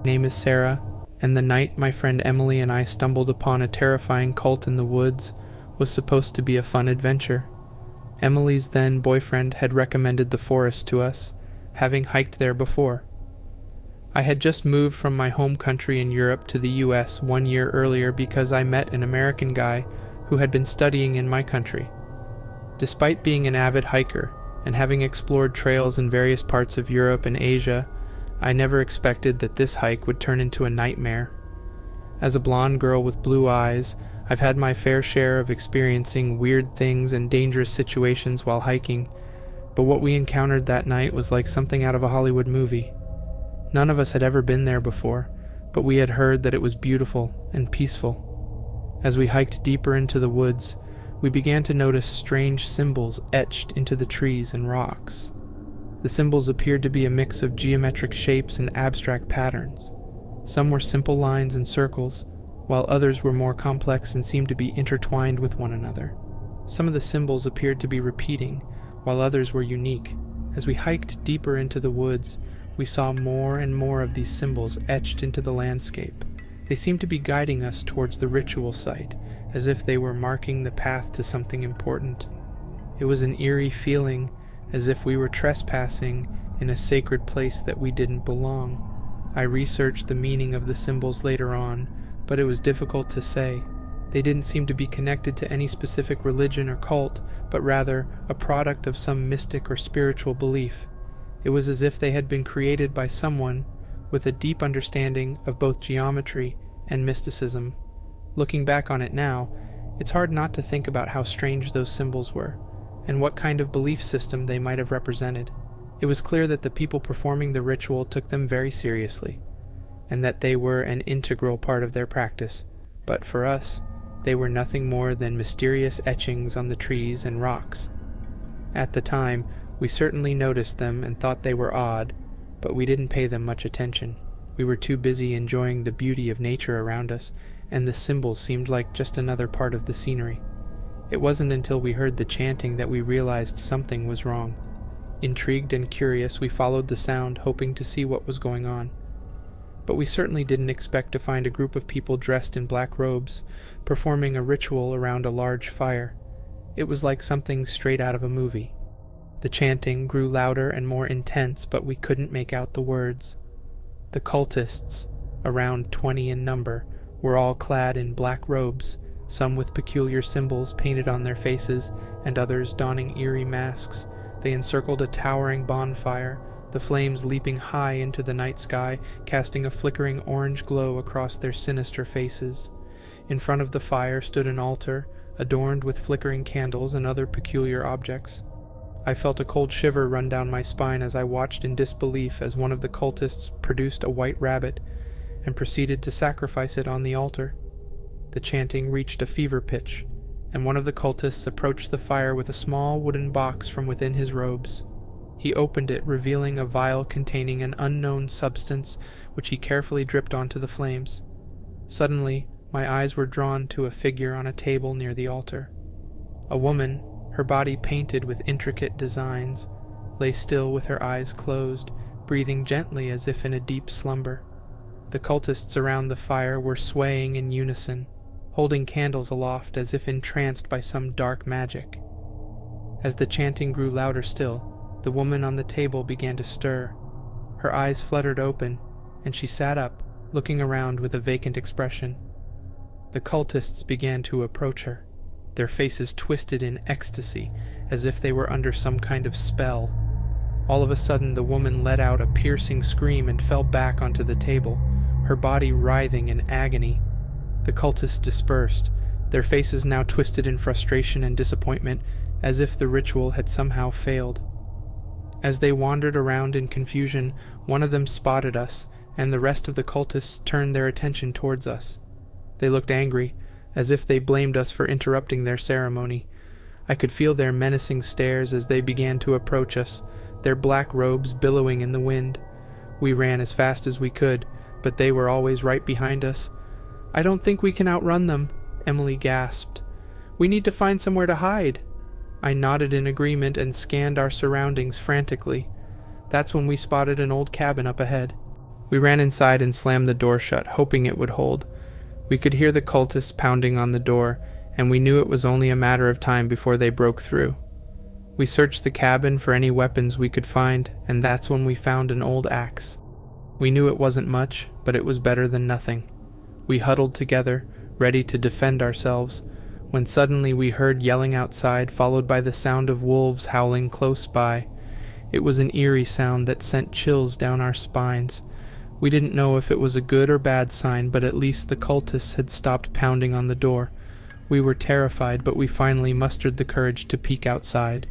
name is Sarah, and the night my friend Emily and I stumbled upon a terrifying cult in the woods was supposed to be a fun adventure. Emily's then boyfriend had recommended the forest to us, having hiked there before. I had just moved from my home country in Europe to the US 1 year earlier because I met an American guy who had been studying in my country. Despite being an avid hiker and having explored trails in various parts of Europe and Asia, I never expected that this hike would turn into a nightmare. As a blonde girl with blue eyes, I've had my fair share of experiencing weird things and dangerous situations while hiking, but what we encountered that night was like something out of a Hollywood movie. None of us had ever been there before, but we had heard that it was beautiful and peaceful. As we hiked deeper into the woods, we began to notice strange symbols etched into the trees and rocks. The symbols appeared to be a mix of geometric shapes and abstract patterns. Some were simple lines and circles, while others were more complex and seemed to be intertwined with one another. Some of the symbols appeared to be repeating, while others were unique. As we hiked deeper into the woods, we saw more and more of these symbols etched into the landscape. They seemed to be guiding us towards the ritual site, as if they were marking the path to something important. It was an eerie feeling, as if we were trespassing in a sacred place that we didn't belong. I researched the meaning of the symbols later on, but it was difficult to say. They didn't seem to be connected to any specific religion or cult, but rather a product of some mystic or spiritual belief. It was as if they had been created by someone with a deep understanding of both geometry and mysticism. Looking back on it now, it's hard not to think about how strange those symbols were, and what kind of belief system they might have represented. It was clear that the people performing the ritual took them very seriously, and that they were an integral part of their practice, but for us, they were nothing more than mysterious etchings on the trees and rocks. At the time, we certainly noticed them and thought they were odd, but we didn't pay them much attention. We were too busy enjoying the beauty of nature around us, and the symbols seemed like just another part of the scenery. It wasn't until we heard the chanting that we realized something was wrong. Intrigued and curious, we followed the sound, hoping to see what was going on. But we certainly didn't expect to find a group of people dressed in black robes, performing a ritual around a large fire. It was like something straight out of a movie. The chanting grew louder and more intense, but we couldn't make out the words. The cultists, around 20 in number, were all clad in black robes, some with peculiar symbols painted on their faces, and others donning eerie masks. They encircled a towering bonfire, the flames leaping high into the night sky, casting a flickering orange glow across their sinister faces. In front of the fire stood an altar, adorned with flickering candles and other peculiar objects. I felt a cold shiver run down my spine as I watched in disbelief as one of the cultists produced a white rabbit and proceeded to sacrifice it on the altar. The chanting reached a fever pitch, and one of the cultists approached the fire with a small wooden box from within his robes. He opened it, revealing a vial containing an unknown substance which he carefully dripped onto the flames. Suddenly, my eyes were drawn to a figure on a table near the altar. A woman, her body painted with intricate designs, lay still with her eyes closed, breathing gently as if in a deep slumber. The cultists around the fire were swaying in unison, holding candles aloft as if entranced by some dark magic. As the chanting grew louder still, the woman on the table began to stir. Her eyes fluttered open, and she sat up, looking around with a vacant expression. The cultists began to approach her, their faces twisted in ecstasy, as if they were under some kind of spell. All of a sudden, the woman let out a piercing scream and fell back onto the table, her body writhing in agony. The cultists dispersed, their faces now twisted in frustration and disappointment, as if the ritual had somehow failed. As they wandered around in confusion, one of them spotted us, and the rest of the cultists turned their attention towards us. They looked angry, as if they blamed us for interrupting their ceremony. I could feel their menacing stares as they began to approach us, their black robes billowing in the wind. We ran as fast as we could, but they were always right behind us. "I don't think we can outrun them," Emily gasped. "We need to find somewhere to hide." I nodded in agreement and scanned our surroundings frantically. That's when we spotted an old cabin up ahead. We ran inside and slammed the door shut, hoping it would hold. We could hear the cultists pounding on the door, and we knew it was only a matter of time before they broke through. We searched the cabin for any weapons we could find, and that's when we found an old axe. We knew it wasn't much, but it was better than nothing. We huddled together, ready to defend ourselves, when suddenly we heard yelling outside, followed by the sound of wolves howling close by. It was an eerie sound that sent chills down our spines. We didn't know if it was a good or bad sign, but at least the cultists had stopped pounding on the door. We were terrified, but we finally mustered the courage to peek outside.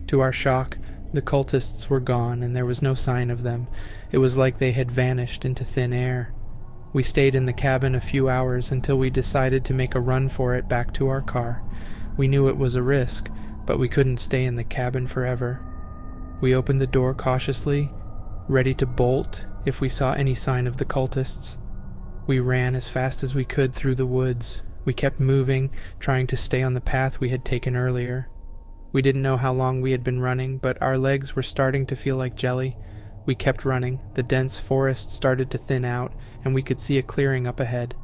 To our shock, the cultists were gone, and there was no sign of them. It was like they had vanished into thin air. We stayed in the cabin a few hours until we decided to make a run for it back to our car. We knew it was a risk, but we couldn't stay in the cabin forever. We opened the door cautiously, ready to bolt if we saw any sign of the cultists. We ran as fast as we could through the woods. We kept moving, trying to stay on the path we had taken earlier. We didn't know how long we had been running, but our legs were starting to feel like jelly. We kept running. The dense forest started to thin out, and we could see a clearing up ahead.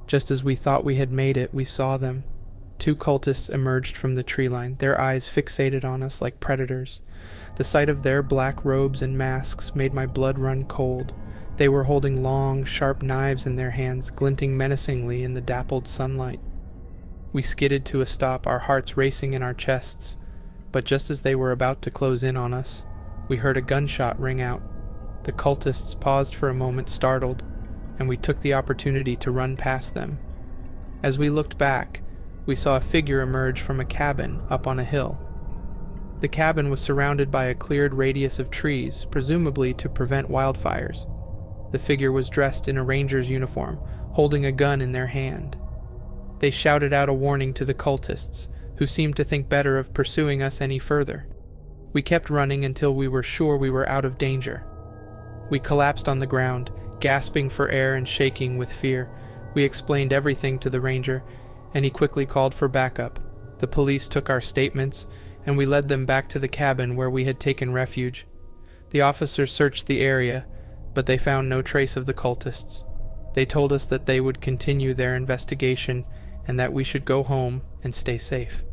Just as we thought we had made it, we saw them. 2 cultists emerged from the tree line, their eyes fixated on us like predators. The sight of their black robes and masks made my blood run cold. They were holding long, sharp knives in their hands, glinting menacingly in the dappled sunlight. We skidded to a stop, our hearts racing in our chests. But just as they were about to close in on us, we heard a gunshot ring out. The cultists paused for a moment, startled, and we took the opportunity to run past them. As we looked back, we saw a figure emerge from a cabin up on a hill. The cabin was surrounded by a cleared radius of trees, presumably to prevent wildfires. The figure was dressed in a ranger's uniform, holding a gun in their hand. They shouted out a warning to the cultists, who seemed to think better of pursuing us any further. We kept running until we were sure we were out of danger. We collapsed on the ground, gasping for air and shaking with fear. We explained everything to the ranger, and he quickly called for backup. The police took our statements, and we led them back to the cabin where we had taken refuge. The officers searched the area, but they found no trace of the cultists. They told us that they would continue their investigation and that we should go home and stay safe.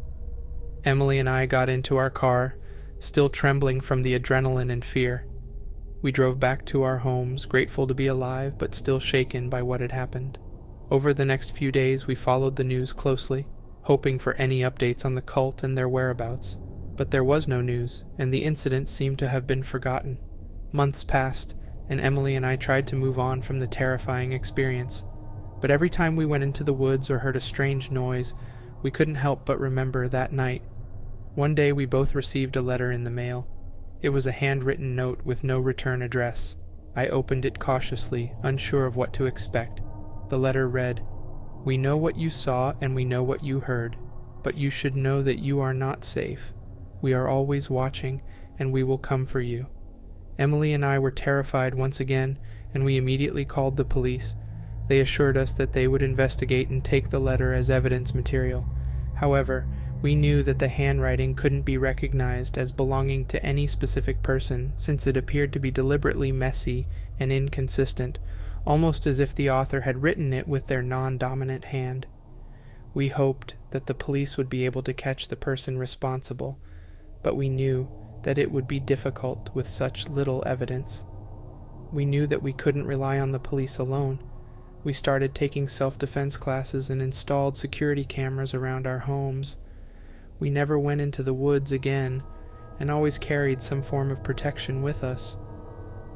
Emily and I got into our car, still trembling from the adrenaline and fear. We drove back to our homes, grateful to be alive but still shaken by what had happened. Over the next few days, we followed the news closely, hoping for any updates on the cult and their whereabouts. But there was no news, and the incident seemed to have been forgotten. Months passed, and Emily and I tried to move on from the terrifying experience. But every time we went into the woods or heard a strange noise, we couldn't help but remember that night. One day we both received a letter in the mail. It was a handwritten note with no return address. I opened it cautiously, unsure of what to expect. The letter read, "We know what you saw and we know what you heard, but you should know that you are not safe. We are always watching, and we will come for you." Emily and I were terrified once again, and we immediately called the police. They assured us that they would investigate and take the letter as evidence material. However, we knew that the handwriting couldn't be recognized as belonging to any specific person, since it appeared to be deliberately messy and inconsistent, almost as if the author had written it with their non-dominant hand. We hoped that the police would be able to catch the person responsible, but we knew that it would be difficult with such little evidence. We knew that we couldn't rely on the police alone. We started taking self-defense classes and installed security cameras around our homes. We never went into the woods again, and always carried some form of protection with us.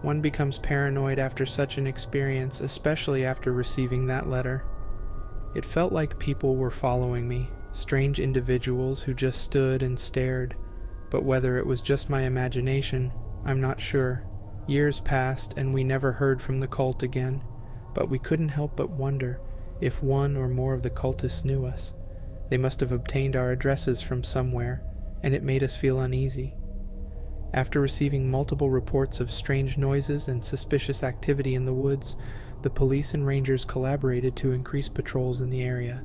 One becomes paranoid after such an experience, especially after receiving that letter. It felt like people were following me, strange individuals who just stood and stared, but whether it was just my imagination, I'm not sure. Years passed and we never heard from the cult again, but we couldn't help but wonder if one or more of the cultists knew us. They must have obtained our addresses from somewhere, and it made us feel uneasy. After receiving multiple reports of strange noises and suspicious activity in the woods, the police and rangers collaborated to increase patrols in the area.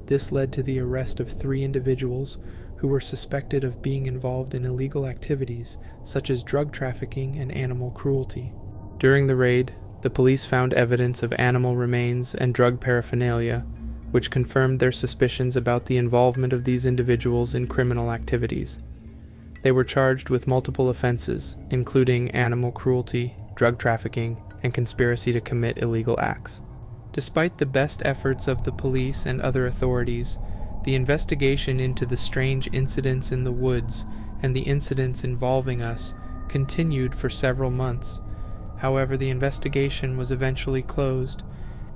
This led to the arrest of 3 individuals who were suspected of being involved in illegal activities such as drug trafficking and animal cruelty. During the raid, The police found evidence of animal remains and drug paraphernalia, which confirmed their suspicions about the involvement of these individuals in criminal activities. They were charged with multiple offenses, including animal cruelty, drug trafficking, and conspiracy to commit illegal acts. Despite the best efforts of the police and other authorities, the investigation into the strange incidents in the woods and the incidents involving us continued for several months. However, the investigation was eventually closed,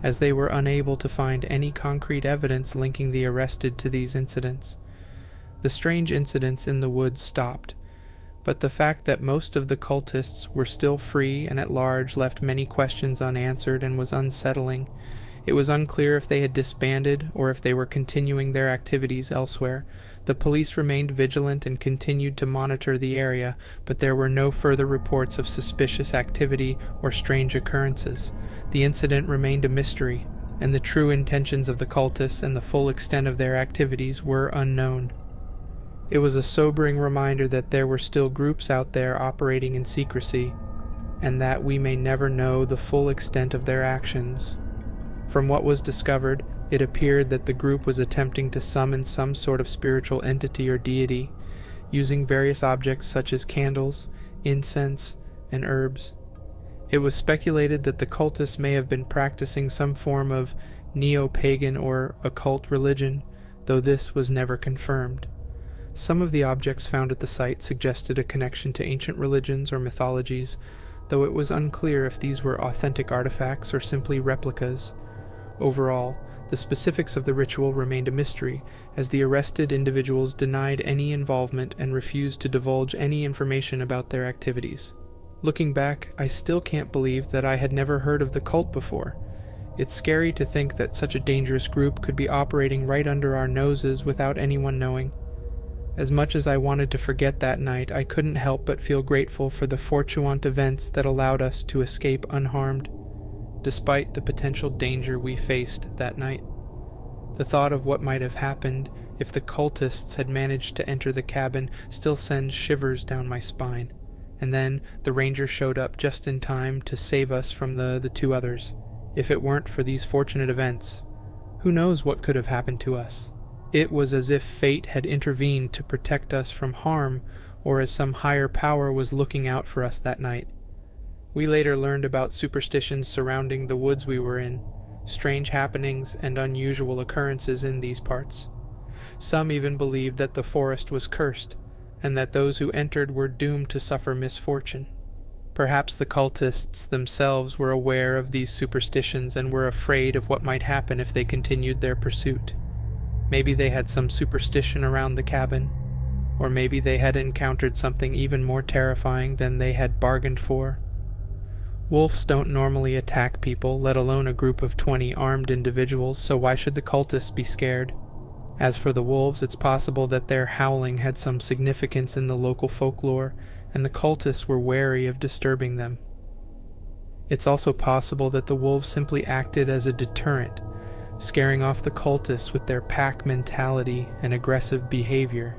as they were unable to find any concrete evidence linking the arrested to these incidents. The strange incidents in the woods stopped, but the fact that most of the cultists were still free and at large left many questions unanswered and was unsettling. It was unclear if they had disbanded or if they were continuing their activities elsewhere. The police remained vigilant and continued to monitor the area, but there were no further reports of suspicious activity or strange occurrences. The incident remained a mystery, and the true intentions of the cultists and the full extent of their activities were unknown. It was a sobering reminder that there were still groups out there operating in secrecy, and that we may never know the full extent of their actions. From what was discovered, it appeared that the group was attempting to summon some sort of spiritual entity or deity, using various objects such as candles, incense, and herbs. It was speculated that the cultists may have been practicing some form of neo-pagan or occult religion, though this was never confirmed. Some of the objects found at the site suggested a connection to ancient religions or mythologies, though it was unclear if these were authentic artifacts or simply replicas. Overall, the specifics of the ritual remained a mystery, as the arrested individuals denied any involvement and refused to divulge any information about their activities. Looking back, I still can't believe that I had never heard of the cult before. It's scary to think that such a dangerous group could be operating right under our noses without anyone knowing. As much as I wanted to forget that night, I couldn't help but feel grateful for the fortuitous events that allowed us to escape unharmed, despite the potential danger we faced that night. The thought of what might have happened if the cultists had managed to enter the cabin still sends shivers down my spine. And then the ranger showed up just in time to save us from the two others. If it weren't for these fortunate events, who knows what could have happened to us? It was as if fate had intervened to protect us from harm, or as some higher power was looking out for us that night. We later learned about superstitions surrounding the woods we were in, strange happenings and unusual occurrences in these parts. Some even believed that the forest was cursed, and that those who entered were doomed to suffer misfortune. Perhaps the cultists themselves were aware of these superstitions and were afraid of what might happen if they continued their pursuit. Maybe they had some superstition around the cabin, or maybe they had encountered something even more terrifying than they had bargained for. Wolves don't normally attack people, let alone a group of 20 armed individuals, so why should the cultists be scared? As for the wolves, it's possible that their howling had some significance in the local folklore, and the cultists were wary of disturbing them. It's also possible that the wolves simply acted as a deterrent, scaring off the cultists with their pack mentality and aggressive behavior.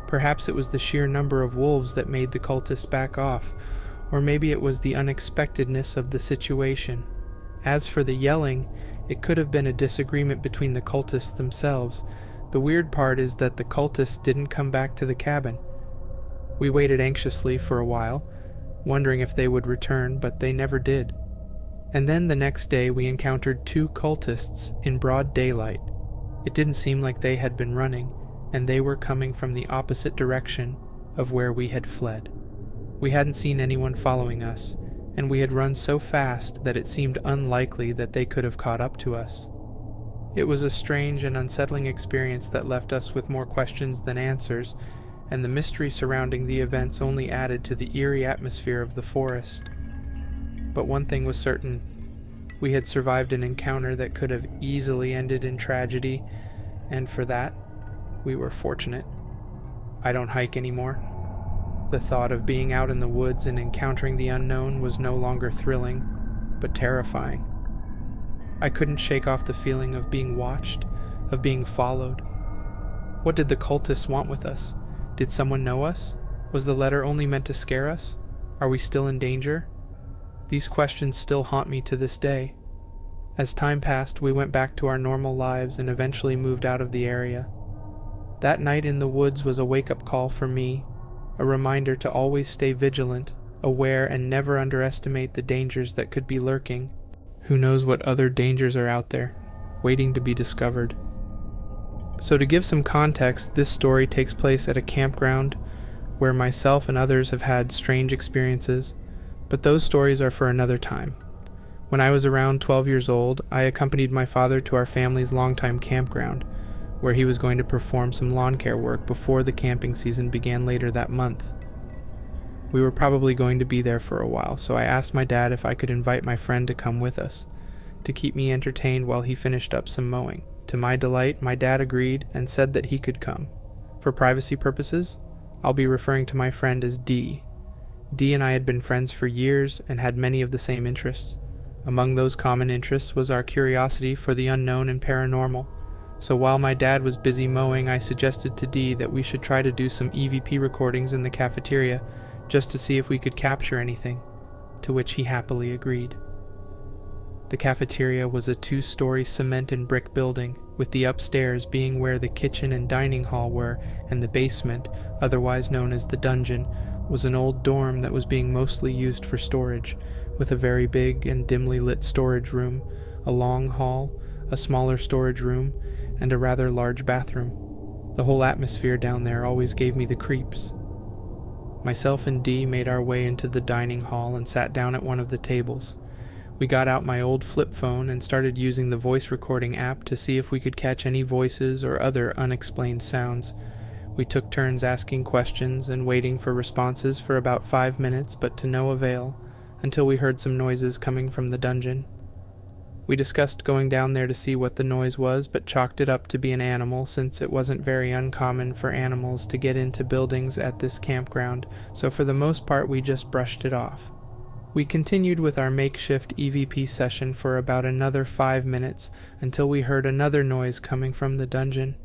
Perhaps it was the sheer number of wolves that made the cultists back off, or maybe it was the unexpectedness of the situation. As for the yelling, it could have been a disagreement between the cultists themselves. The weird part is that the cultists didn't come back to the cabin. We waited anxiously for a while, wondering if they would return, but they never did. And then the next day we encountered 2 cultists in broad daylight. It didn't seem like they had been running, and they were coming from the opposite direction of where we had fled. We hadn't seen anyone following us, and we had run so fast that it seemed unlikely that they could have caught up to us. It was a strange and unsettling experience that left us with more questions than answers, and the mystery surrounding the events only added to the eerie atmosphere of the forest. But one thing was certain: we had survived an encounter that could have easily ended in tragedy, and for that, we were fortunate. I don't hike anymore. The thought of being out in the woods and encountering the unknown was no longer thrilling, but terrifying. I couldn't shake off the feeling of being watched, of being followed. What did the cultists want with us? Did someone know us? Was the letter only meant to scare us? Are we still in danger? These questions still haunt me to this day. As time passed, we went back to our normal lives and eventually moved out of the area. That night in the woods was a wake-up call for me, a reminder to always stay vigilant, aware, and never underestimate the dangers that could be lurking. Who knows what other dangers are out there, waiting to be discovered. So to give some context, this story takes place at a campground where myself and others have had strange experiences, but those stories are for another time. When I was around 12 years old, I accompanied my father to our family's longtime campground, where he was going to perform some lawn care work before the camping season began later that month. We were probably going to be there for a while, so I asked my dad if I could invite my friend to come with us, to keep me entertained while he finished up some mowing. To my delight, my dad agreed and said that he could come. For privacy purposes, I'll be referring to my friend as D. D and I had been friends for years and had many of the same interests. Among those common interests was our curiosity for the unknown and paranormal. So while my dad was busy mowing, I suggested to D that we should try to do some EVP recordings in the cafeteria just to see if we could capture anything, to which he happily agreed. The cafeteria was a 2-story cement and brick building, with the upstairs being where the kitchen and dining hall were, and the basement, otherwise known as the dungeon, was an old dorm that was being mostly used for storage, with a very big and dimly lit storage room, a long hall, a smaller storage room, and a rather large bathroom. The whole atmosphere down there always gave me the creeps. Myself and Dee made our way into the dining hall and sat down at one of the tables. We got out my old flip phone and started using the voice recording app to see if we could catch any voices or other unexplained sounds. We took turns asking questions and waiting for responses for about 5 minutes, but to no avail, until we heard some noises coming from the dungeon. We discussed going down there to see what the noise was, but chalked it up to be an animal, since it wasn't very uncommon for animals to get into buildings at this campground, so for the most part we just brushed it off. We continued with our makeshift EVP session for about another 5 minutes until we heard another noise coming from the dungeon,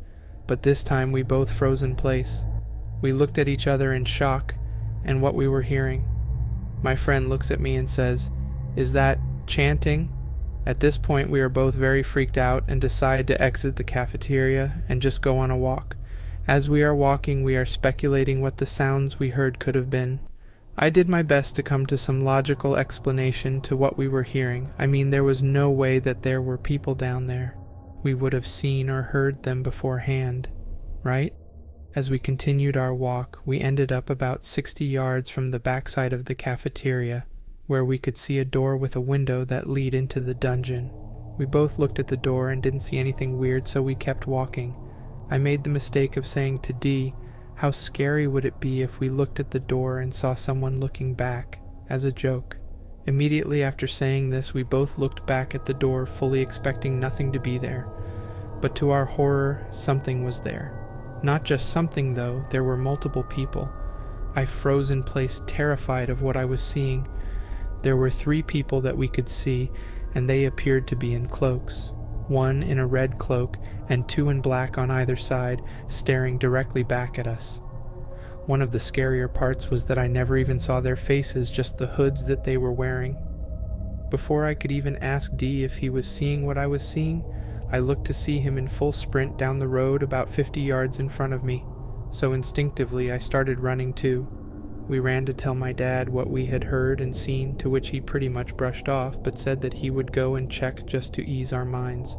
but this time we both froze in place. We looked at each other in shock and what we were hearing. My friend looks at me and says, "Is that chanting?" At this point we are both very freaked out and decide to exit the cafeteria and just go on a walk. As we are walking, we are speculating what the sounds we heard could have been. I did my best to come to some logical explanation to what we were hearing. I mean, there was no way that there were people down there. We would have seen or heard them beforehand, right? As we continued our walk, we ended up about 60 yards from the backside of the cafeteria, where we could see a door with a window that lead into the dungeon. We both looked at the door and didn't see anything weird, so we kept walking. I made the mistake of saying to Dee, "How scary would it be if we looked at the door and saw someone looking back," as a joke. Immediately after saying this, we both looked back at the door, fully expecting nothing to be there. But to our horror, something was there. Not just something though, there were multiple people. I froze in place, terrified of what I was seeing. There were 3 people that we could see, and they appeared to be in cloaks. 1 in a red cloak, and 2 in black on either side, staring directly back at us. One of the scarier parts was that I never even saw their faces, just the hoods that they were wearing. Before I could even ask D if he was seeing what I was seeing, I looked to see him in full sprint down the road about 50 yards in front of me, so instinctively I started running too. We ran to tell my dad what we had heard and seen, to which he pretty much brushed off, but said that he would go and check just to ease our minds.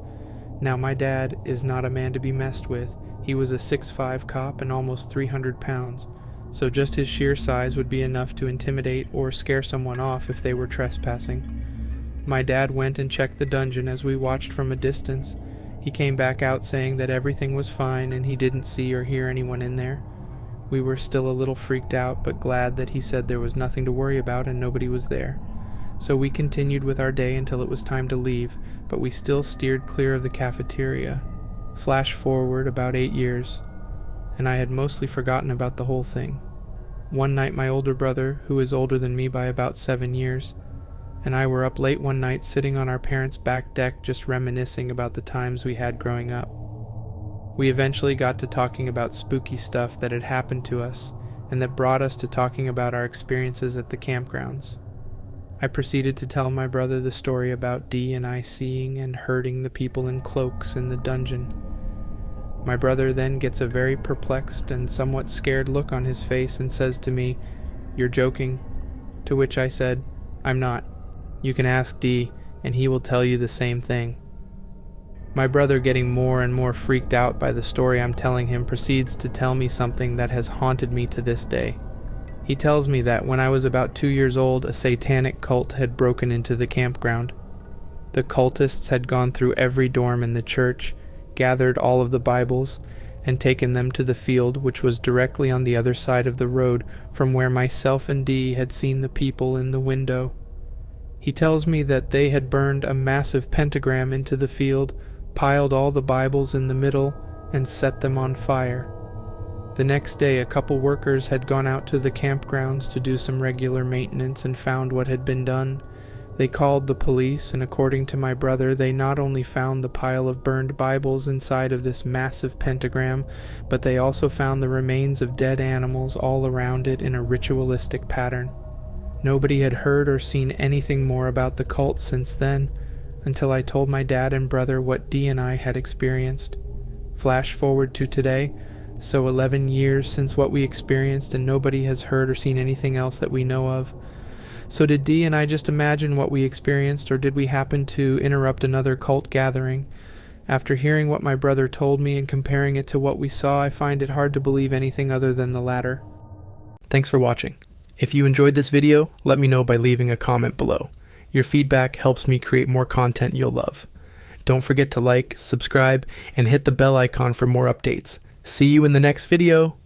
Now my dad is not a man to be messed with. He was a 6'5" cop and almost 300 pounds, so just his sheer size would be enough to intimidate or scare someone off if they were trespassing. My dad went and checked the dungeon as we watched from a distance. He came back out saying that everything was fine and he didn't see or hear anyone in there. We were still a little freaked out, but glad that he said there was nothing to worry about and nobody was there. So we continued with our day until it was time to leave, but we still steered clear of the cafeteria. Flash forward about 8 years, and I had mostly forgotten about the whole thing. One night my older brother, who is older than me by about 7 years, and I were up late one night sitting on our parents' back deck just reminiscing about the times we had growing up. We eventually got to talking about spooky stuff that had happened to us, and that brought us to talking about our experiences at the campgrounds. I proceeded to tell my brother the story about Dee and I seeing and hurting the people in cloaks in the dungeon. My brother then gets a very perplexed and somewhat scared look on his face and says to me, "You're joking?" To which I said, "I'm not. You can ask Dee, and he will tell you the same thing." My brother, getting more and more freaked out by the story I'm telling him, proceeds to tell me something that has haunted me to this day. He tells me that when I was about 2 years old, a satanic cult had broken into the campground. The cultists had gone through every dorm in the church, gathered all of the Bibles, and taken them to the field, which was directly on the other side of the road from where myself and Dee had seen the people in the window. He tells me that they had burned a massive pentagram into the field, piled all the Bibles in the middle, and set them on fire. The next day, a couple workers had gone out to the campgrounds to do some regular maintenance and found what had been done. They called the police, and according to my brother, they not only found the pile of burned Bibles inside of this massive pentagram, but they also found the remains of dead animals all around it in a ritualistic pattern. Nobody had heard or seen anything more about the cult since then, until I told my dad and brother what Dee and I had experienced. Flash forward to today, so 11 years since what we experienced, and nobody has heard or seen anything else that we know of. So did Dee and I just imagine what we experienced, or did we happen to interrupt another cult gathering? After hearing what my brother told me and comparing it to what we saw, I find it hard to believe anything other than the latter. Thanks for watching. If you enjoyed this video, let me know by leaving a comment below. Your feedback helps me create more content you'll love. Don't forget to like, subscribe, and hit the bell icon for more updates. See you in the next video.